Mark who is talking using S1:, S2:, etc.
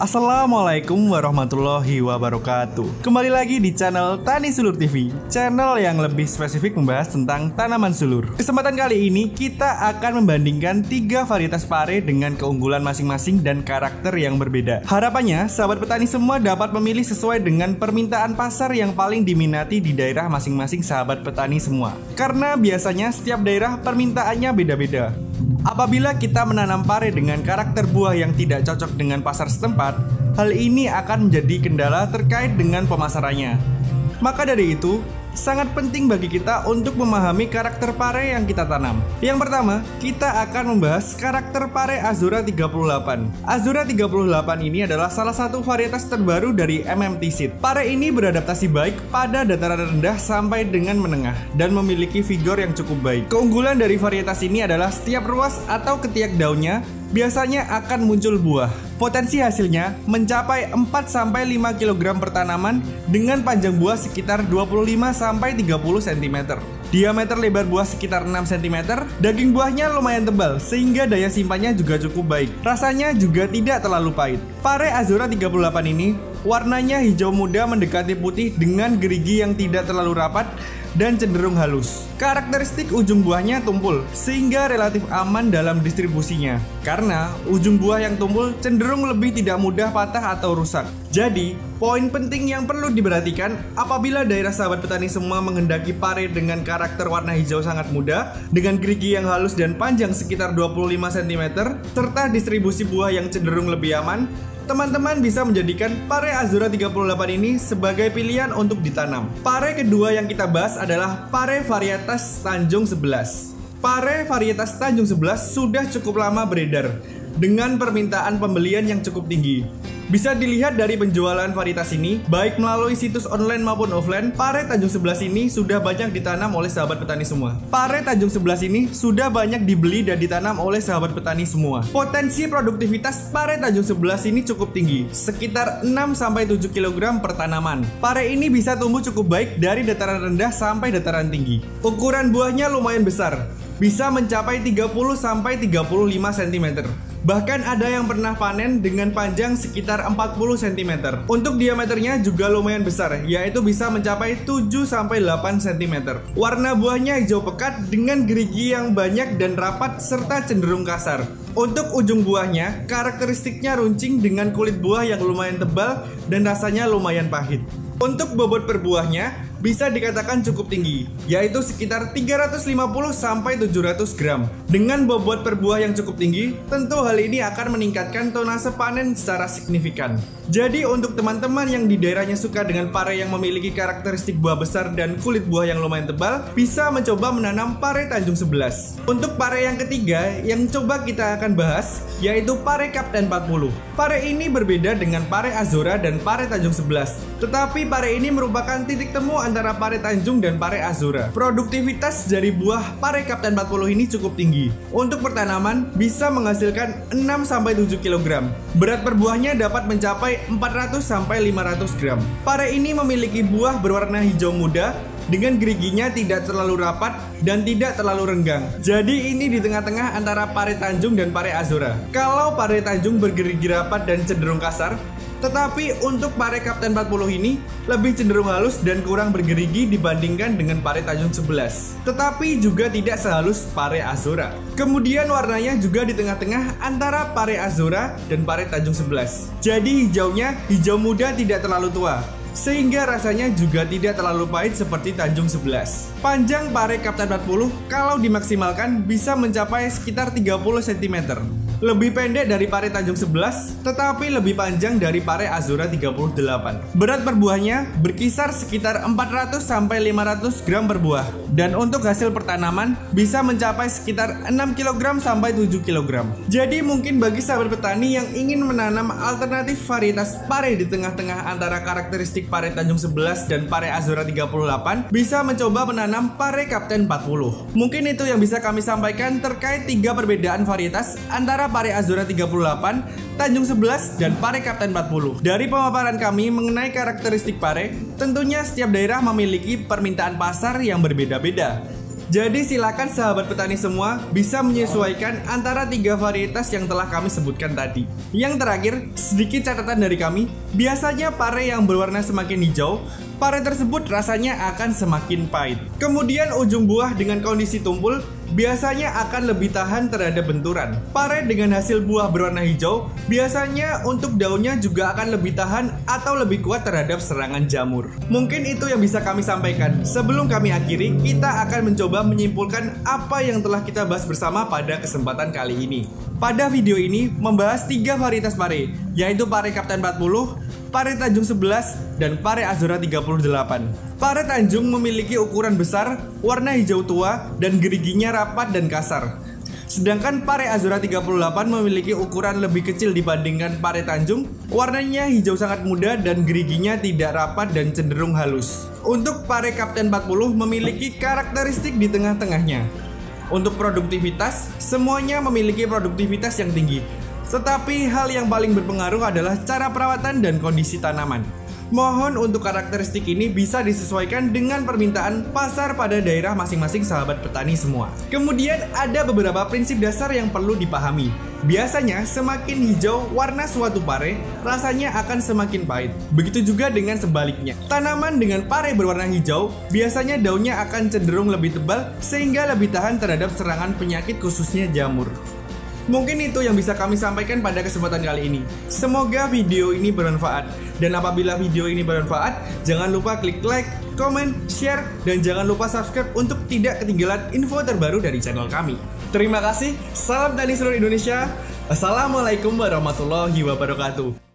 S1: Assalamualaikum warahmatullahi wabarakatuh. Kembali lagi di channel Tani Sulur TV, channel yang lebih spesifik membahas tentang tanaman sulur. Kesempatan kali ini kita akan membandingkan 3 varietas pare dengan keunggulan masing-masing dan karakter yang berbeda. Harapannya sahabat petani semua dapat memilih sesuai dengan permintaan pasar yang paling diminati di daerah masing-masing sahabat petani semua. Karena biasanya setiap daerah permintaannya beda-beda. Apabila kita menanam pare dengan karakter buah yang tidak cocok dengan pasar setempat, hal ini akan menjadi kendala terkait dengan pemasarannya. Maka dari itu, sangat penting bagi kita untuk memahami karakter pare yang kita tanam. Yang pertama, kita akan membahas karakter pare Azura 38. Azura 38 ini adalah salah satu varietas terbaru dari MMT Seed. Pare ini beradaptasi baik pada dataran rendah sampai dengan menengah dan memiliki vigor yang cukup baik. Keunggulan dari varietas ini adalah setiap ruas atau ketiak daunnya biasanya akan muncul buah. Potensi hasilnya mencapai 4-5 kg per tanaman dengan panjang buah sekitar 25-30 cm. Diameter lebar buah sekitar 6 cm, daging buahnya lumayan tebal sehingga daya simpannya juga cukup baik. Rasanya juga tidak terlalu pahit. Pare Azura 38 ini warnanya hijau muda mendekati putih dengan gerigi yang tidak terlalu rapat dan cenderung halus. Karakteristik ujung buahnya tumpul sehingga relatif aman dalam distribusinya. Karena ujung buah yang tumpul cenderung lebih tidak mudah patah atau rusak. Jadi, poin penting yang perlu diperhatikan apabila daerah sahabat petani semua menghendaki pare dengan karakter warna hijau sangat muda, dengan gerigi yang halus dan panjang sekitar 25 cm, serta distribusi buah yang cenderung lebih aman, teman-teman bisa menjadikan pare Azura 38 ini sebagai pilihan untuk ditanam. Pare kedua yang kita bahas adalah pare varietas Tanjung 11. Pare varietas Tanjung 11 sudah cukup lama beredar dengan permintaan pembelian yang cukup tinggi. Bisa dilihat dari penjualan varietas ini, baik melalui situs online maupun offline, pare Tanjung 11 ini sudah banyak ditanam oleh sahabat petani semua. Pare Tanjung 11 ini sudah banyak dibeli dan ditanam oleh sahabat petani semua. Potensi produktivitas pare Tanjung 11 ini cukup tinggi, sekitar 6-7 kg per tanaman. Pare ini bisa tumbuh cukup baik dari dataran rendah sampai dataran tinggi. Ukuran buahnya lumayan besar, bisa mencapai 30-35 cm. Bahkan ada yang pernah panen dengan panjang sekitar 40 cm. Untuk diameternya juga lumayan besar, yaitu bisa mencapai 7-8 cm. Warna buahnya hijau pekat dengan gerigi yang banyak dan rapat serta cenderung kasar. Untuk ujung buahnya, karakteristiknya runcing dengan kulit buah yang lumayan tebal dan rasanya lumayan pahit. Untuk bobot per buahnya bisa dikatakan cukup tinggi, yaitu sekitar 350-700 gram. Dengan bobot per buah yang cukup tinggi, tentu hal ini akan meningkatkan tonase panen secara signifikan. Jadi untuk teman-teman yang di daerahnya suka dengan pare yang memiliki karakteristik buah besar dan kulit buah yang lumayan tebal, bisa mencoba menanam pare Tanjung 11. Untuk pare yang ketiga yang coba kita akan bahas, yaitu pare Kapten 40. Pare ini berbeda dengan pare Azura dan pare Tanjung 11. Tetapi pare ini merupakan titik temu antara pare Tanjung dan pare Azura. Produktivitas dari buah pare Kapten 40 ini cukup tinggi. Untuk pertanaman bisa menghasilkan 6-7 kg. Berat per buahnya dapat mencapai 400-500 gram. Pare ini memiliki buah berwarna hijau muda dengan geriginya tidak terlalu rapat dan tidak terlalu renggang. Jadi ini di tengah-tengah antara pare Tanjung dan pare Azura. Kalau pare Tanjung bergerigi rapat dan cenderung kasar, tetapi untuk pare Kapten 40 ini lebih cenderung halus dan kurang bergerigi dibandingkan dengan pare Tanjung 11. Tetapi juga tidak sehalus pare Azura. Kemudian warnanya juga di tengah-tengah antara pare Azura dan pare Tanjung 11. Jadi hijaunya hijau muda tidak terlalu tua, sehingga rasanya juga tidak terlalu pahit seperti Tanjung 11. Panjang pare Kapten 40 kalau dimaksimalkan bisa mencapai sekitar 30 cm. Lebih pendek dari pare Tanjung 11, tetapi lebih panjang dari pare Azura 38. Berat per buahnya berkisar sekitar 400-500 gram per buah. Dan untuk hasil pertanaman bisa mencapai sekitar 6 kg sampai 7 kg. Jadi mungkin bagi sahabat petani yang ingin menanam alternatif varietas pare di tengah-tengah antara karakteristik pare Tanjung 11 dan pare Azura 38, bisa mencoba menanam pare Kapten 40. Mungkin itu yang bisa kami sampaikan terkait 3 perbedaan varietas antara pare Azura 38, Tanjung 11, dan pare Kapten 40. Dari pemaparan kami mengenai karakteristik pare, tentunya setiap daerah memiliki permintaan pasar yang berbeda-beda. Jadi silakan sahabat petani semua bisa menyesuaikan antara 3 varietas yang telah kami sebutkan tadi. Yang terakhir, sedikit catatan dari kami, biasanya pare yang berwarna semakin hijau, pare tersebut rasanya akan semakin pahit. Kemudian ujung buah dengan kondisi tumpul biasanya akan lebih tahan terhadap benturan. Pare dengan hasil buah berwarna hijau biasanya untuk daunnya juga akan lebih tahan atau lebih kuat terhadap serangan jamur. Mungkin itu yang bisa kami sampaikan. Sebelum kami akhiri, kita akan mencoba menyimpulkan apa yang telah kita bahas bersama pada kesempatan kali ini. Pada video ini membahas 3 varietas pare, yaitu pare Kapten 40, pare Tanjung 11, dan pare Azora 38. Pare Tanjung memiliki ukuran besar, warna hijau tua, dan geriginya rapat dan kasar. Sedangkan pare Azora 38 memiliki ukuran lebih kecil dibandingkan pare Tanjung, warnanya hijau sangat muda dan geriginya tidak rapat dan cenderung halus. Untuk pare Kapten 40 memiliki karakteristik di tengah-tengahnya. Untuk produktivitas, semuanya memiliki produktivitas yang tinggi. Tetapi hal yang paling berpengaruh adalah cara perawatan dan kondisi tanaman. Mohon untuk karakteristik ini bisa disesuaikan dengan permintaan pasar pada daerah masing-masing sahabat petani semua. Kemudian ada beberapa prinsip dasar yang perlu dipahami. Biasanya semakin hijau warna suatu pare, rasanya akan semakin pahit. Begitu juga dengan sebaliknya. Tanaman dengan pare berwarna hijau, biasanya daunnya akan cenderung lebih tebal sehingga lebih tahan terhadap serangan penyakit khususnya jamur. Mungkin itu yang bisa kami sampaikan pada kesempatan kali ini. Semoga video ini bermanfaat. Dan apabila video ini bermanfaat, jangan lupa klik like, komen, share, dan jangan lupa subscribe untuk tidak ketinggalan info terbaru dari channel kami. Terima kasih, salam tani seluruh Indonesia. Assalamualaikum warahmatullahi wabarakatuh.